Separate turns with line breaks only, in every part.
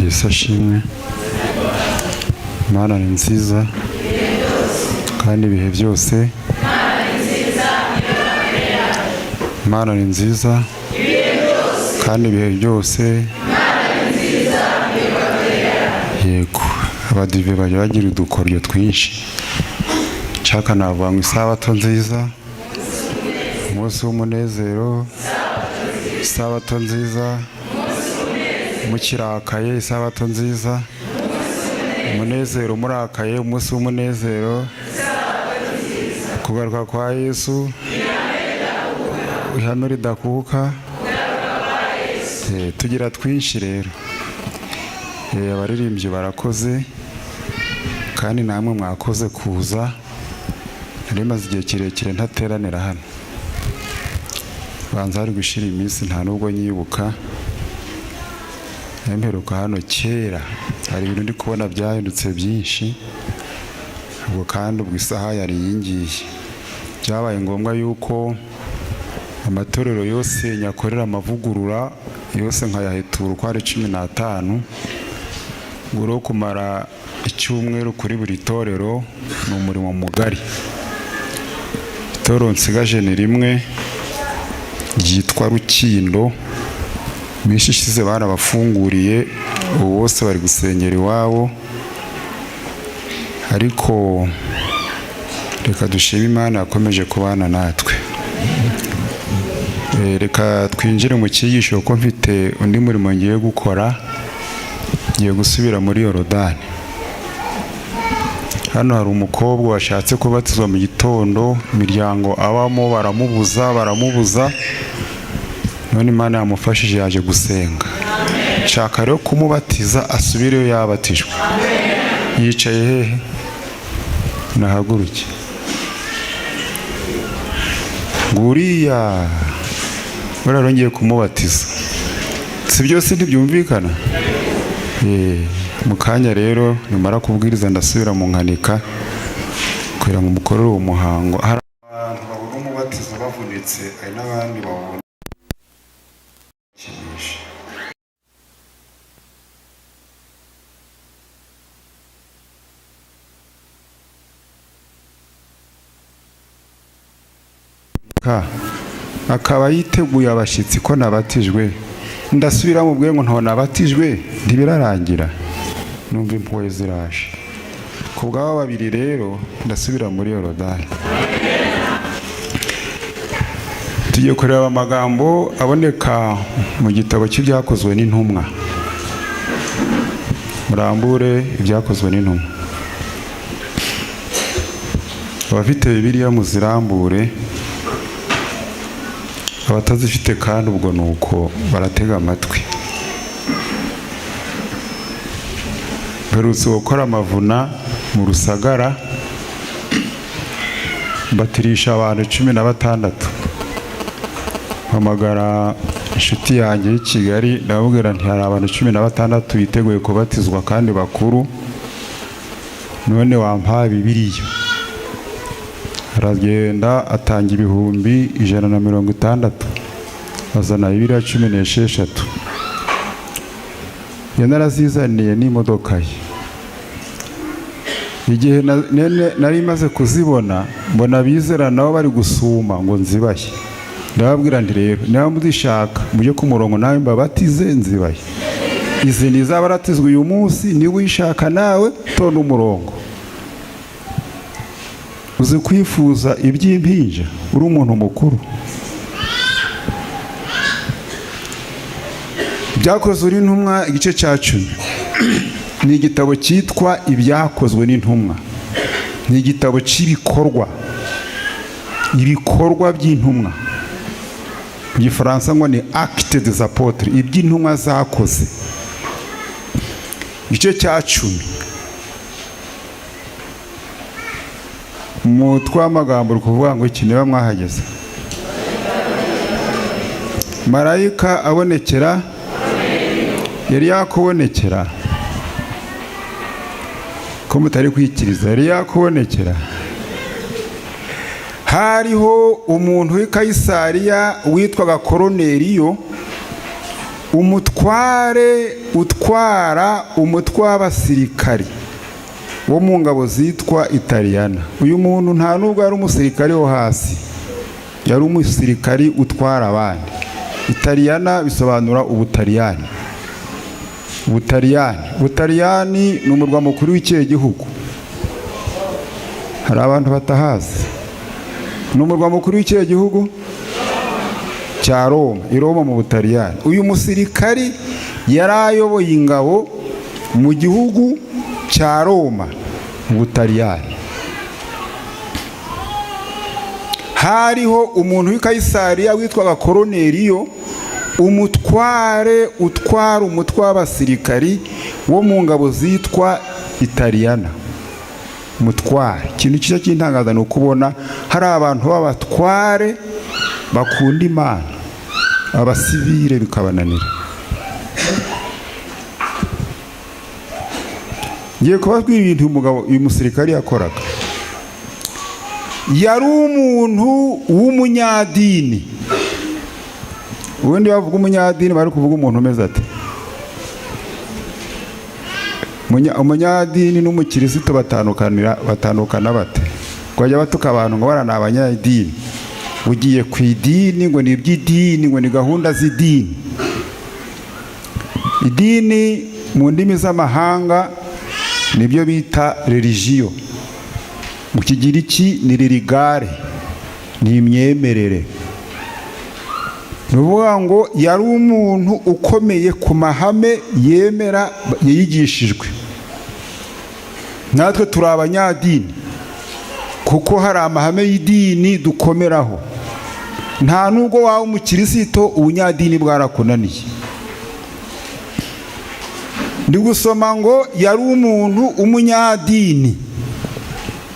Yesu ashimwe. Imana ni nziza kandi ibihe byose. Imana ni nziza kandi ibihe byose. Yego, abadive bajya bagira udukoryo twinshi. Nshaka navuga ngo isabato nziza, umunsi w'umunezero, isabato nziza, mukirakaye, isabato nziza, umunezero murakaye, umunsi w'umunezero, kugaruka kwa Yesu, ihame ridakuka. Tugira twinshi rero. Abaririmbyi barakoze kandi namwe mwakoze kuza. Nari maze igihe kirekire ntateranira hano, banza hari gushira iminsi nta nubwo nyibuka. Mperuka hano kera, hari ibintu ndi kubona byahindutse byinshi, ubwo kandi ubwo isaha yari yingiye. Byabaye ngombwa yuko amatorero yose nyakorera amavugurura yose nkayahetura uko ari 15, nguro kumara icyumweru kuri buri torero. Ni umurimo mugari. Itorero nsigaje ni rimwe ryitwa Rukindo. Mishi ishize barabafunguriye, ubu bose bari gusengera iwabo, ariko reka dushime Imana yakomeje kubana natwe. Reka twinjire mu cyigisho ko mfite undi murimo ngiye gukora. Ngiye gusubira muri Yorodani. Hano hari umukobwa washatse kubatizwa mu gitondo, imiryango abamo baramubuza. None Imana yamufashije, yaje gusenga. Nshaka rero kumubatiza asubireyo yabatijwe. Yicaye hehe? Nahaguruke. Nguriya bararongeye kumubatiza. Si byose ntibyumvikana? Mu kanya rero nimara kubwiriza ndasubira mu nkanika kugira ngo mukorere uwo muhango. Hari abantu babona umubatizo bavunitse, hari n'abandi babona kinisha. Akaba yiteguye abashyitsi ko nabatijwe, ndasubira mu bwe ngo nto nabatijwe, ntibirarangira. Numva impuhwe ziraje. Ku bw'aba babiri rero ndasubira muri Yorodani. Tugiye kureba amagambo aboneka mu gitabo cy'ibyakozwe n'intumwa. Murambure ibyakozwe n'intumwa. Abafite Bibiliya muzirambure, abatazifite kandi ubwo nuko baratega amatwi. Mperutse gukora amavuna mu Rusagara, mbatirisha abantu 16. Mpamagara inshuti yanjye y'i Kigali, ndababwira nti hari abantu 16 biteguye kubatizwa kandi bakuru, none wampaye Bibiliya. Aragenda atanga 160, azana Bibiliya 16. Narazizaniye n'imodoka ye. Igihe nari maze kuzibona, mbona bizera nabo bari gusuma ngo nzibaye. Ndababwira nti rero niba muzishaka mujye ku murongo nawe mbabatize nzibaye. Izi ni izabaratizwa uyu munsi, niba uyishaka nawe tonda umurongo. Uzi kwifuza iby'impinja uri umuntu mukuru. Ibyakozwe n'intumwa igice cya 10 ni igitabo cyitwa ibyakozwe n'intumwa. Ni igitabo cy'ibikorwa, ibikorwa by'intumwa. Mu Gifaransa ngo ni actes des apôtres, iby'intumwa zakoze. Igice cya 10 mu twamagambo rukuvuga ngo iki niba mwahageze. Marayika abonekera, yari yakubonekera ko mutari kwikiriza, yari yakubonekera. Hariho umuntu w'i Kayisariya witwaga Koroneliyo, umutware utwara umutwe w'abasirikari wo mu ngabo zitwa Italiyana. Uyu muntu nta nubwo yari umusirikari wo hasi, yari umusirikari utwara abandi. Italiyana bisobanura Ubutaliyani. Ubutaliyani ni umurwa mukuru w'ikihe gihugu? Hari abantu batahazi. Ni umurwa mukuru w'ikihe gihugu? Cya Roma. I Roma mu Butaliyani. Uyu musirikari yari ayoboye ingabo mu gihugu cya Roma mu Butaliyani. Hariho umuntu w'i Kayisariya witwaga Koroneliyo, umutware utwara umutwe w'abasirikari wo mu ngabo zitwa Italiyana. Umutware. Ikintu cyiza cy'intangaza ni ukubona hari abantu b'abatware bakunda Imana, abasivile bikabananira. Ngiye kubabwira ibintu uyu musirikari yakoraga. Yari umuntu w'umunyadini. Ubundi bavuga umunyadini bari kuvuga umuntu umeze ate? Umunyadini n'umukirisitu batandukana bate? Kwajya batuka abantu ngo barana abanyadini. Ugiye ku idini ngo ni iby'idini, ngo ni gahunda z'idini. Idini mu ndimi z'amahanga nibyo bita religion. Mu Kigiriki ni religare, ni imyemerere. Nuvuga ngo yari umuntu ukomeye ku mahame yemera yigishijwe. Natwe turi abanyadini kuko hari amahame y'idini dukomeraho. Nta nubwo wawe umukirisito ubunyadini bwarakunaniye. Ndi gusoma ngo yari umuntu umunyadini.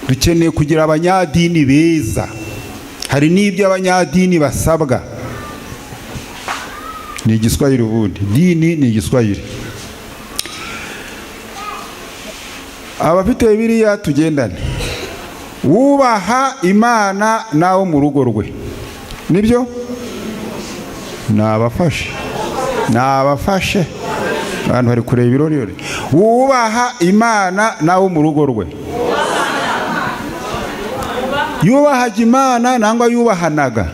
Dukeneye kugira abanyadini beza. Hari n'ibyo abanyadini basabwa. Ni igiswahili ubundi. Dini ni igiswahili. Abafite Bibiliya tugendane. Wubaha Imana nawo mu rugo rwe. Nibyo? Nabafashe. Abantu bari kureba ibirori. Wubaha Imana nawo mu rugo rwe. Yubahaga Imana nangwa yubahanaga.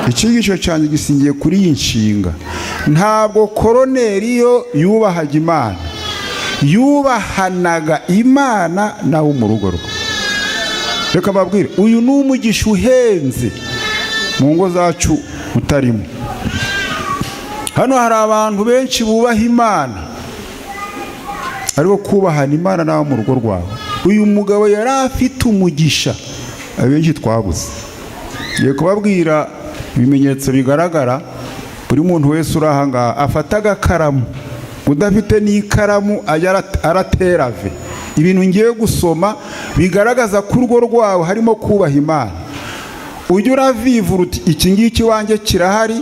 Icyigisho cyanjye gisingiye kuri iyi nshinga. Ntabwo Koroneliyo yubahaga Imana, yubahanaga Imana nawo mu rugo rwe. Reka mbabwire, uyu ni umugisha uhenze mu ngo zacu utarimo. Hano hari abantu benshi bubaha Imana, ariko kubahana Imana nawo mu rugo rwawe. Uyu mugabo yari afite umugisha abenshi twabuze. Ngiye kubabwira ibimenyetso bigaragara. Buri muntu wese urahanga afata agakaramu, udafite n'ikaramu ajya araterave. Ibintu ngiye gusoma bigaragaza ko urugo rwawe harimo kubaha Imana. Ujya uravivura uti iki ngiki wanjye kirahari,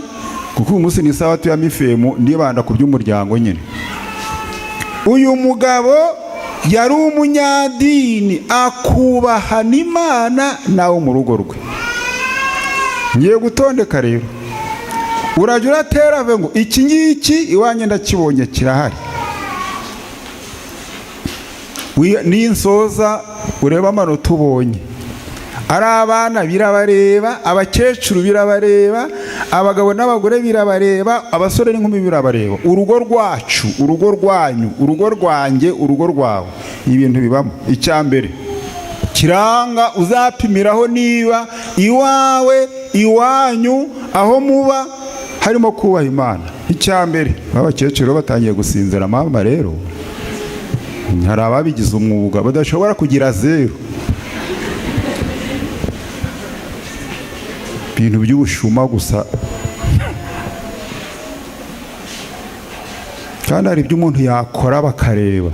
kuko uyu munsi ni Isabato ya Mifemu, ndibanda ku by'umuryango nyine. Uyu mugabo yari umunyadini, akubahana Imana nawo mu rugo rwe. Ngiye gutondeka rero. Urajya uraterave ngo iki ngiki iwanjye ndakibonye kirahari. Ninsoza ureba amanota ubonye. Ari abana birabareba, abakecuru birabareba, abagabo n'abagore birabareba, abasore n'inkumi birabareba. Urugo rwacu, urugo rwanyu, urugo rwanjye, urugo rwawe, ibintu bibamo. Icyambere kiranga uzapimiraho niba iwawe, iwanyu, aho muba harimo kubaha Imana. Icyambere abakecuru batangiye gusinzira mama rero. Hari ababigize umwuga badashobora kugira zero. Ibintu by'ubushuma gusa. Kandi hari ibyo umuntu yakora bakareba.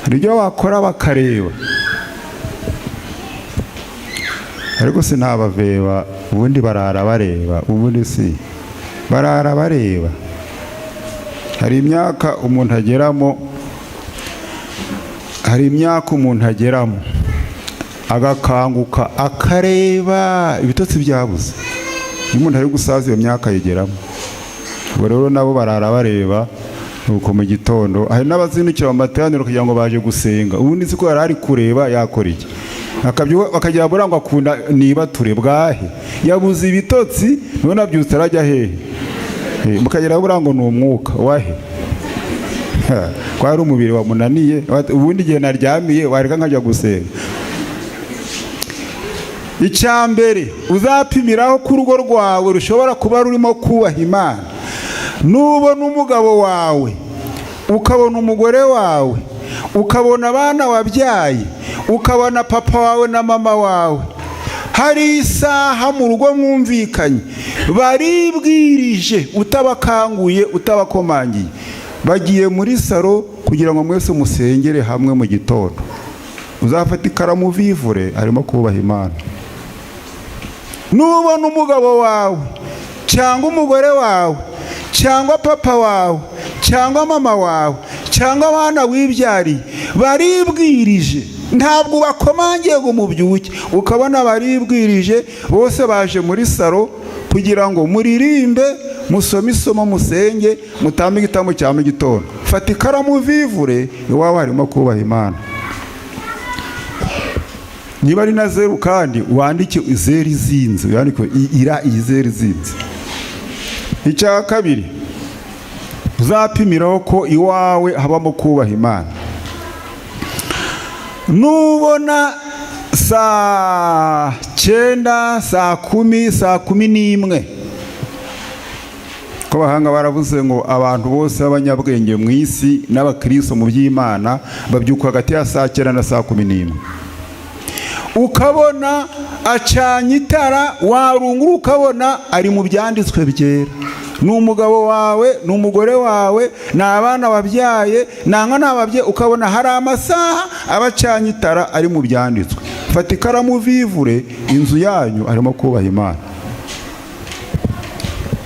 Hari ibyo wakora bakareba. Ariko sinabaveba, ubundi barara bareba, ubundi si barara bareba. Hari imyaka umuntu ageramo, agakanguka akareba ibitotsi byabuze. Iyo umuntu ari gusaza iyo myaka yigeramo, rero nabo barara bareba nuko mu gitondo hari n'abazindukira mu materaniro kugira ngo baje gusenga ubundi siko yarari kureba yakora iki bakagira burangwa akunda niba ture bwahe yabuze ibitotsi none abyutse arajya hehe mukagira burango ni umwuka wahe kwari umubiri wamunaniye ubundi igihe naryamiye wareka nkajya gusenga. Icyambere uzapimiraho ku rugo rwawe rushobora kuba rurimo kubaha Imana. Nubona umugabo wawe, ukabona umugore wawe, ukabona abana wabyaye, ukabona papa wawe na mama wawe, hari isaha mu rugo mwumvikanye baribwirije utabakanguye utabakomangiye bagiye muri saro kugira ngo mwese musengere hamwe mu gitondo. Uzafata ikaramu vivure arimo kubaha Imana. Nubona umugabo wawe cyangwa umugore wawe cyangwa papa wawe cyangwa mama wawe cyangwa abana wibyariye baribwirije, ntabwo bakomangiye ngo mubyuke, ukabona baribwirije bose baje muri saro kugira ngo muririmbe, musome isomo, musenge, mutambe igitambo cya mu gitondo. Fata ikaramu vivure iwawe harimo kubaha Imana. Niba ari na zeru kandi wandike zeri izinze, yandike zeri izinze. Icya kabiri uzapimiraho ko iwawe habamo kubaha Imana. Nubona saa 9, saa 10, saa 11, ko bahanga baravuze ngo abantu bose b'abanyabwenge mu isi n'abakristo mu by'Imana babyuka hagati ya saa 9 na saa 11. Ukabona acanye itara, warungura ukabona ari mu byanditswe byera. Ni umugabo wawe, ni umugore wawe, ni abana wabyaye, nanga nababye, ukabona hari amasaha abacanye itara ari mu byanditswe. Fata ikaramu vivure, inzu yanyu arimo kubaha Imana.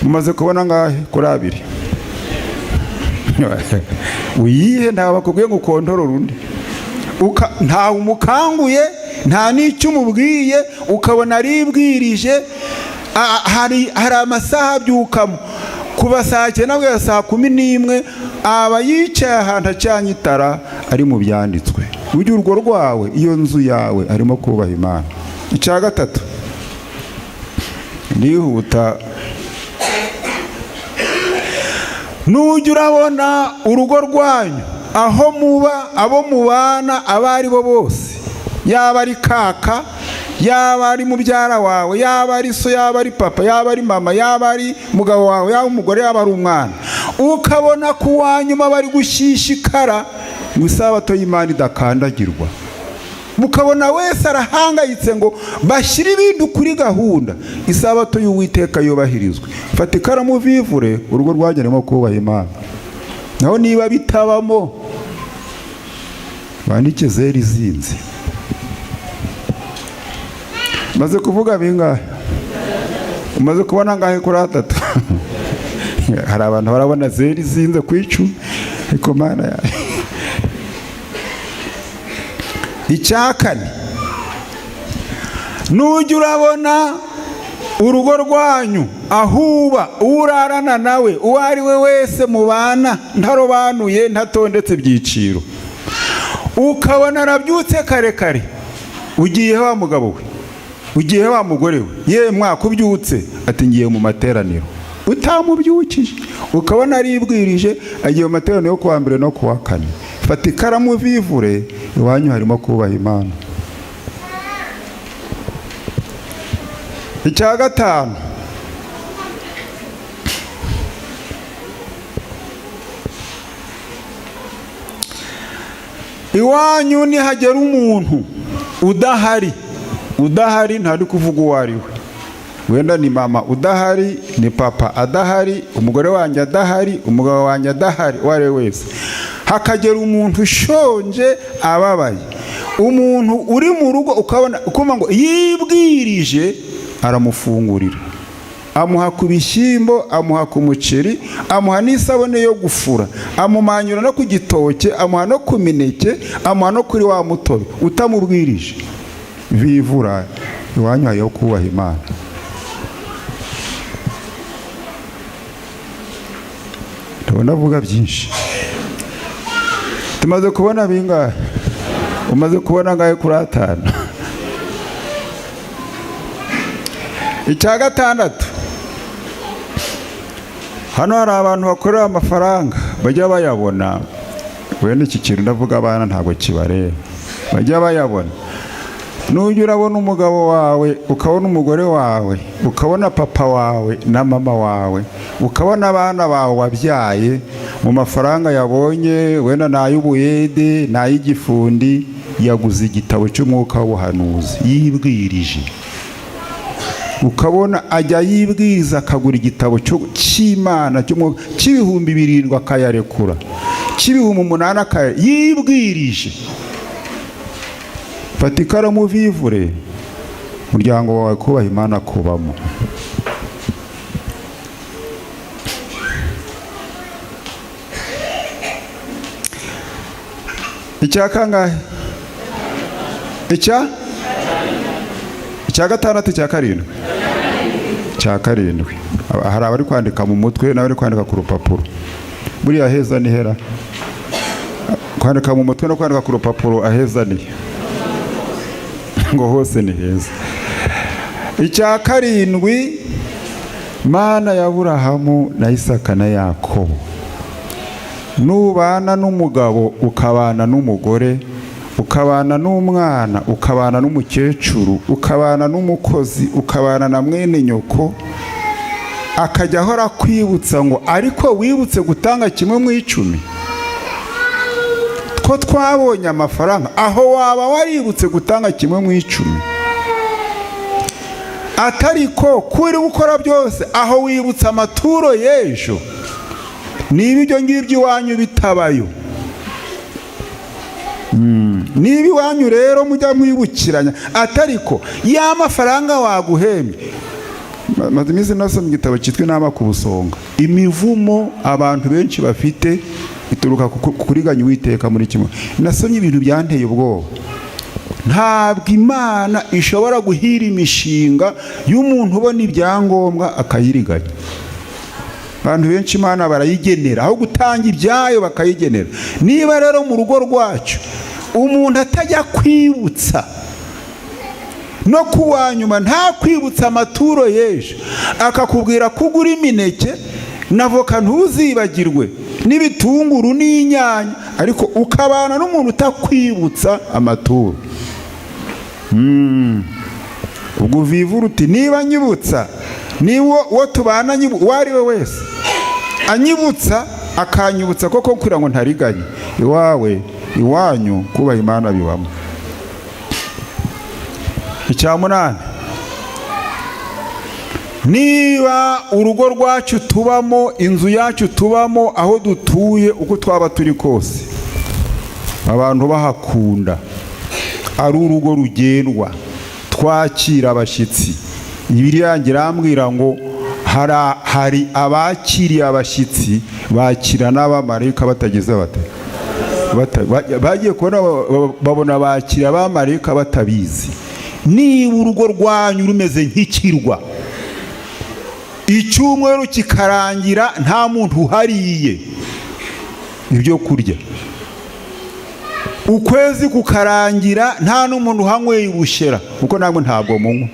Mumaze kubona ngahe kuri abiri? Uyihe nta bakubwiye ngo kontorora undi. Nta umukanguye, nta n'icyo umubwiye, ukabona aribwirije, hari amasaha abyukamo. Kuba saa 9 nabwo saa 11 aba yicaye ahantu acanye itara ari mu byanditswe. Ujye urwo rwawe, iyo nzu yawe arimo kubaha Imana. Icya gatatu nihuta, nujya urabona urugo rwanyu aho muba, abo mubana abari bo bose, yaba ari kaka, yaba ari mubyara wawe, yaba ari so, yaba ari papa, yaba ari mama, yaba ari mugabo wawe, yaba umugore, yaba ari umwana, ukabona ku wanyuma bari gushishikara ngo isabato y'Imana idakandagirwa, mukabona wese arahangayitse ngo bashyire ibintu kuri gahunda, isabato y'Uwiteka yubahirizwe. Fata ikaramu vivure, urugo rwageremo kubaha Imana. Naho niba bitabamo bandike zeri izinze. Maze kuvuga bingahe? Umaze kubona ngahe kuri 3? Hari abantu barabona zeri izinze ku 10, ariko Mana ya. Icya kane, nujya urabona urugo rwanyu ahuba urarana nawe uwo ari we wese mubana ntarobanuye, ntatondetse byiciro, ukabona arabyutse kare kare, ugiye wa mugabo we, ugiye wa mugore we, ye mwakubyutse ati ngiye mu materaniro, utamubyukije, ukabona aribwirije agiye mu materaniro yo kuwa mbere no kuwa kane. Fata ikaramu vivure, iwanyu harimo kubaha Imana. Icya gatanu, iwanyu nihagera umuntu udahari ntari kuvuga uwo ari we, wenda ni mama udahari, ni papa adahari, umugore wanjye adahari, umugabo wanjye adahari, uwo ari we wese, hakagera umuntu ushonje ababaye, umuntu uri mu rugo ukabona ngo yibwirije, aramufungurira, amuha ku bishyimbo, amuha ku muceri, amuha n'isabune yo gufura, amumanyura no ku gitoke, amuha no ku mineke, amuha no kuri wa mutobe, utamubwirije. Vivura, iwanyu hariho kubaha Imana. ndabona avuga byinshi. Tumaze kubona bingahe? Umaze kubona ngahe kuri 5? Icya gatandatu, hano hari abantu bakorera amafaranga bajya bayabona. Wenda iki kintu ndavuga abana ntabwo kibareba, bajya bayabona. Nujya urabona umugabo wawe, ukabona umugore wawe, ukabona papa wawe na mama wawe, ukabona abana bawe wabyaye, mu mafaranga yabonye, wenda n'ay'ubuyede n'ay'igifundi, yaguze igitabo cy'umwuka w'ubuhanuzi yibwirije. Ukabona ajya yibwiza akagura igitabo cy'Imana cy'ibihumbi 7 akayarekura, cy'ibihumbi 8 yibwirije. Fata ikaramu vivure, umuryango wawe kubaha Imana kubamo. Icya kangahe? Icya gatandatu, icya karindwi. Icya karindwi, hari abari kwandika mu mutwe n'abari kwandika ku rupapuro. Buriya heza ni hera, kwandika mu mutwe no kwandika ku rupapuro aheza ni ngo hose ni heza. Icya karindwi, Mana ya Aburahamu na Isaka na Yakobo. Nubana n'umugabo, ukabana n'umugore, ukabana n'umwana, ukabana n'umukecuru, ukabana n'umukozi, ukabana na mwene nyoko, akajya ahora kwibutsa ngo ariko wibutse gutanga 1/10. Ko twabonye amafaranga, aho waba waributse gutanga 1/10. Atariko kuri gukora byose, aho wibutse amaturo y'ejo, niba ibyo ngibyo iwanyu bitabayo. Niba iwanyu rero mujya mwibukiranya, atariko ya mafaranga waguhembye. Maze iminsi nasomye igitabo cyitwa Inama ku Busonga. Imivumo abantu benshi bafite ituruka kuriganya Uwiteka muri kimwe. Nasomye ibintu byanteye ubwoba. Ntabwo Imana ishobora guhira imishinga y'umuntu ubona ibyangombwa akayiriganya. Abantu benshi Imana barayigenera, aho gutanga ibyayo bakayigenera. Niba rero mu rugo rwacu umuntu atajya kwibutsa no kuwanyuma, nta kwibutsa amaturo y'ejo, akakubwira kugura imineke n'avoka ntuzibagirwe n'ibitunguru n'inyanya, ariko ukabana n'umuntu utakwibutsa amaturo. Ubwo vivura uti niba nyibutsa, niwo tubana uwo ari we wese anyibutsa, akanyibutsa koko kugira ngo ntariganye, iwawe iwanyu kubaha Imana bibamo. Icya 8, niba urugo rwacu tubamo, inzu yacu tubamo, aho dutuye, uko twaba turi kose, abantu bahakunda, ari urugo rugendwa, twakira abashyitsi. Bibiliya irambwira ngo hari abakiriye abashyitsi bakira n'abamarayika batageze bagiye kubona babona bakira abamarayika batabizi. Niba urugo rwanyu rumeze nk'ikirwa, icyumweru kikarangira nta muntu uhariye ibyo kurya, ukwezi kukarangira nta n'umuntu uhanyweye ubushera, kuko namwe ntabwo munywa.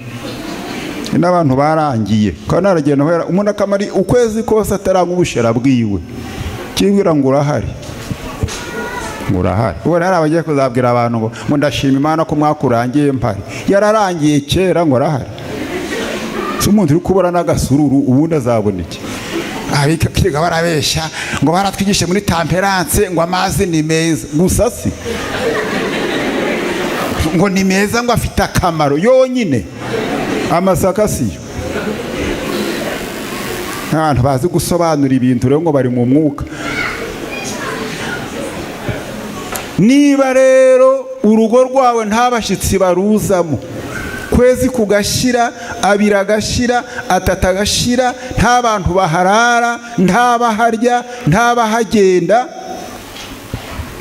N'abantu barangiye kandi aragenda hera umuntu akamari ukwezi kose ataranywa ubushera bwiwe, kibwira ngo urahari, urahari. Ubu rero abagiye kuzabwira abantu ngo ndashima Imana ko mwakurangiye mpari. Yararangiye kera ngo arahari. Si umuntu uri kubura n'agasururu ubundi azaboneke. Abikiga barabeshya ngo baratwigishe muri temperance ngo amazi ni meza. Gusa si ngo ni meza ngo afite akamaro yonyine. Amasaka siyo. Abantu bazi gusobanura ibintu rero ngo bari mu mwuka. Niba rero urugo rwawe nta bashyitsi baruzamo, kwezi kugashira, abiri agashira, atatu agashira, nta bantu baharara, nta baharya, nta bahagenda,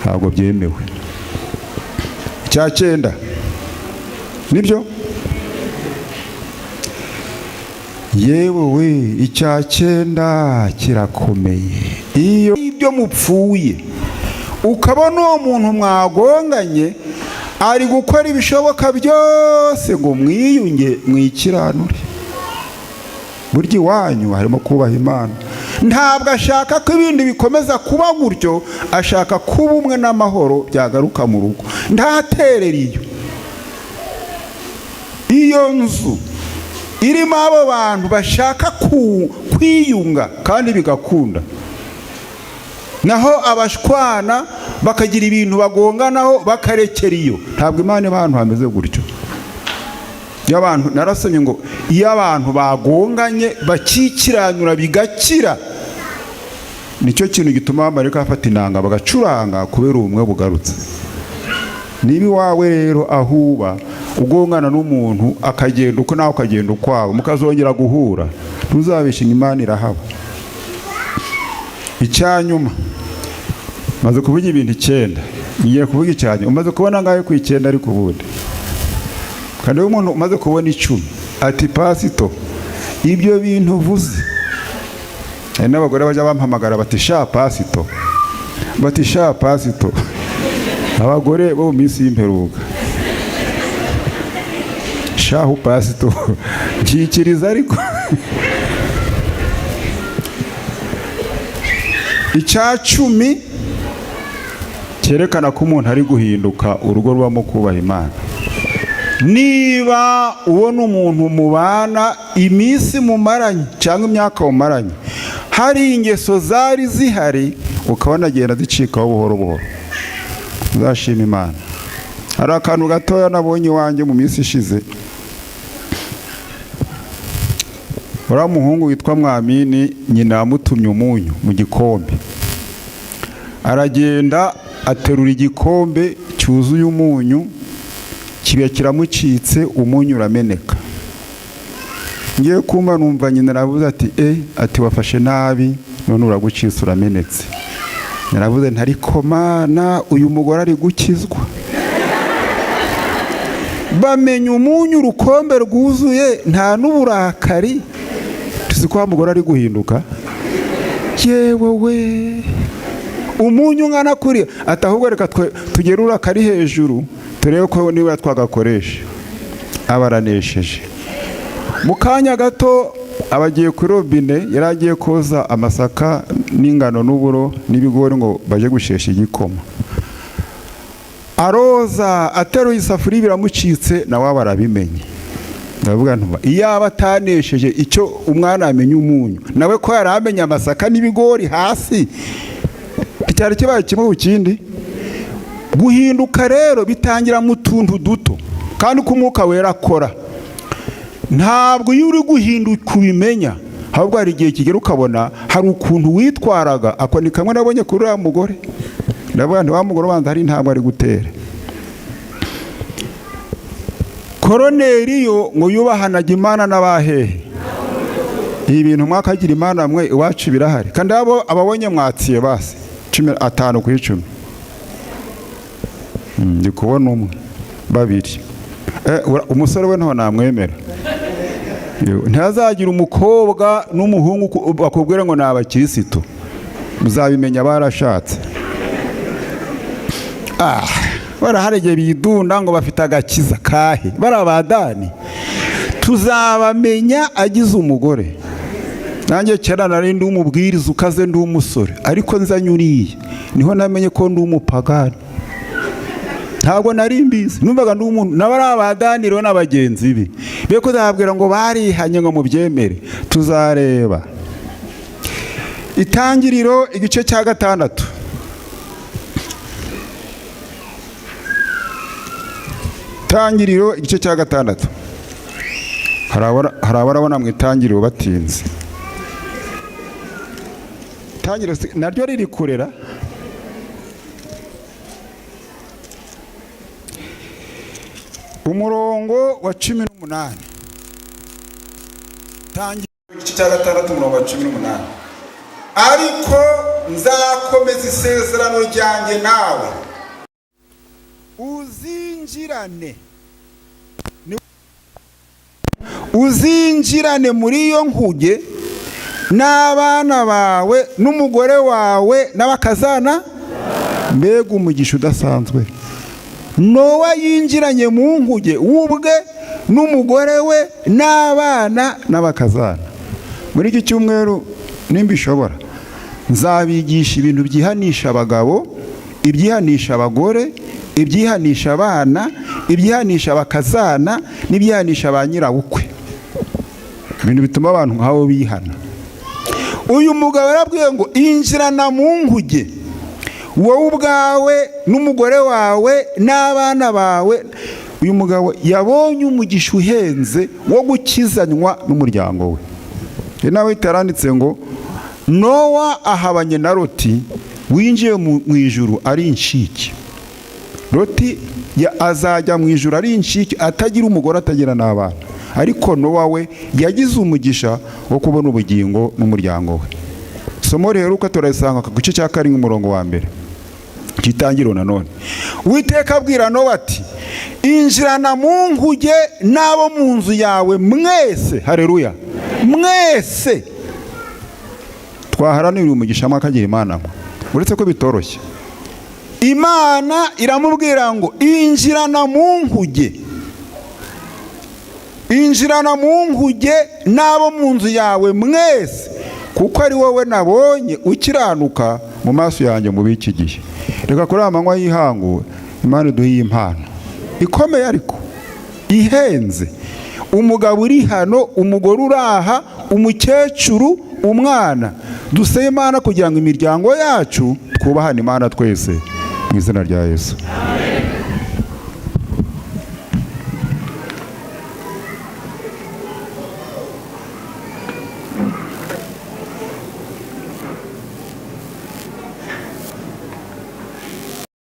ntabwo byemewe. Icya 9 nibyo. yewe icya cyenda kirakomeye. Iyo ibyo mupfuye ukabona uwo muntu mwagonganye ari gukora ibishoboka byose ngo mwiyunge mwikiranure, burya iwanyu harimo kubaha Imana. Ntabwo ashaka ko ibindi bikomeza kuba gutyo, ashaka kuba umwe n'amahoro byagaruka mu rugo. Ntaterera iyo nzu irimo abo bantu bashaka kwiyunga kandi bigakunda, naho abashwana bakagira ibintu bagonganaho bakarekera iyo. Ntabwo Imana abantu hameze gutyo. Narasomye ngo iyo abantu bagonganye bakikiranura bigakira, nicyo kintu gituma abamarayika bafata inanga bagacuranga kubera ubumwe bugarutse. Niba iwawe rero ahuba ugongana n'umuntu akagenda uko nawe ukagenda ukwawe mukazongera guhura, ntuzabishinga Imana irahaba. Icyanyuma maze kuvuga ibintu 9, ngiye kuvuga icyanyuma. Umaze kubona ngahe ku 9 ariko ubundi kandi umuntu umaze kubona 10 ati pasito ibyo bintu uvuze. Hari n'abagore bajya bampamagara bati sha pasito, bati sha pasito, abagore bo mu minsi y'imperuka, shahu pasito nkikiriza. Ariko icya 10 cyerekana ko umuntu ari guhinduka urugo rwamo kubaha Imana. Niba ubona umuntu mubana iminsi mumaranye cyangwa imyaka mumaranye hari ingeso zari zihari ukabona agenda zicikaho buhoro buhoro, uzashima Imana. Hari akantu gatoya nabonye iwanjye mu minsi ishize. Uriya muhungu witwa Mwamini nyina yamutumye umunyu mu gikombe, aragenda aterura igikombe cyuzuye umunyu, kiba kiramucitse, umunyu urameneka. Ngiye kumva numva nyina aravuze ati ati wafashe nabi none uragucitse uramenetse. Naravuze ntariko Mana uyu mugore ari gukizwa. Bamenye umunyu urukombe rwuzuye nta n'uburakari, tuzi ko mugore ari guhinduka. Yewe we umunyu ngana kuri atahubwo reka tugerura kari hejuru turebe ko niba twagakoresha. Abaranesheje mu kanya gato abagiye kuri robine, yaragiye koza amasaka n'ingano n'uburo n'ibigori ngo baje gushesha igikoma. Aroza ateruye isafuriya biramucitse, nawe abarabimenye. Ndavuga ntuba iyo abatanesheje icyo umwana amenya umunyu, nawe ko yaramenye amasaka n'ibigori hasi, cyari kibaye kimwe ukindi. Guhinduka rero bitangira mu tuntu duto kandi ko Umwuka Wera akora. Ntabwo iyo uri guhinduka ubimenya, ahubwo hari igihe kigera ukabona hari ukuntu witwaraga. Ako ni kamwe nabonye kuri uriya mugore. Ndavuga nti wa mugore ubanza hari ntabwo ari gutera. Koroneriyo ngo yubahanaga Imana n'abahehe. Ibi bintu mwakagira Imana mwe iwacu birahari, kandi ababonye mwatsiye base 5 ku 10. Ndi kubona 1 2. Umusore we nto namwemera. Ntazagira umukobwa n'umuhungu bakubwira ngo n'abakirisitu, muzabimenya barashatse. Baraharege bidunda ngo bafite agakiza kahe, barabadani. Tuzabamenya agize umugore. Nanjye kera nari ndi umubwiriza ukaze ndi umusore, ariko nzanyuriye niho namenye ko ndi umupagani. Ntabwo nari mbizi, numvaga ndi umuntu nabari abadaniro n'abagenzi be beko zabwira ngo barihanye ngo mubyemere. Tuzareba. Itangiriro igice cya 6. Itangiriro igice cya 6. Harabarabona mu itangiriro batinze. Itangiriro naryo riri kurera. Umurongo wa 18. Itangiriro igice cya 6 umurongo wa 18. Ariko nzakomeza isezerano ryanjye nawe, uzinjirane
uzinjirane muri iyo nkuge n'abana bawe n'umugore wawe n'abakazana. Mbega umugisha udasanzwe. Nowa yinjiranye mu nkuge ubwe n'umugore we n'abana n'abakazana. Muri iki cyumweru nimba ishobora nzabigisha ibintu byihanisha abagabo, ibyihanisha abagore, ibyihanisha abana, ibyihanisha abakazana n'ibyihanisha ba nyirabukwe. Ibintu bituma abantu nk'abo bihana. Uyu mugabo arabwiye ngo injirana mu nkuge wowe ubwawe n'umugore wawe n'abana bawe. Uyu mugabo yabonye umugisha uhenze wo gukizanywa n'umuryango we. Nawe itaranditse ngo Nowa ahabanye na Loti winjiye mu ijuru ari inshike. Loti azajya mu ijuru ari inshike, atagira umugore, atagira n'abana. Ariko Nowa we yagize umugisha wo kubona ubugingo n'umuryango we. Somo rero uko turayisanga ku gice cya 7 umurongo wa mbere. Kitangiro nanone. Uwiteka abwira Nowa ati injirana mu nkuge n'abo mu nzu yawe mwese. Haleluya. Mwese. Twaharanira umugisha mwakagira Imana. Uretse ko bitoroshye. Imana iramubwira ngo injirana mu nkuge. Injirana mu nkuge n'abo mu nzu yawe mwese, kuko ari wowe nabonye ukiranuka mu maso yanjye mu biki gihe. Reka kuri amanywa y'ihangu Imana iduhiye impano ikomeye ariko ihenze. Umugabo uri hano, umugore uraha, umukecuru, umwana. Duseye Imana kugira ngo imiryango yacu twubahane Imana twese mu izina rya Yesu.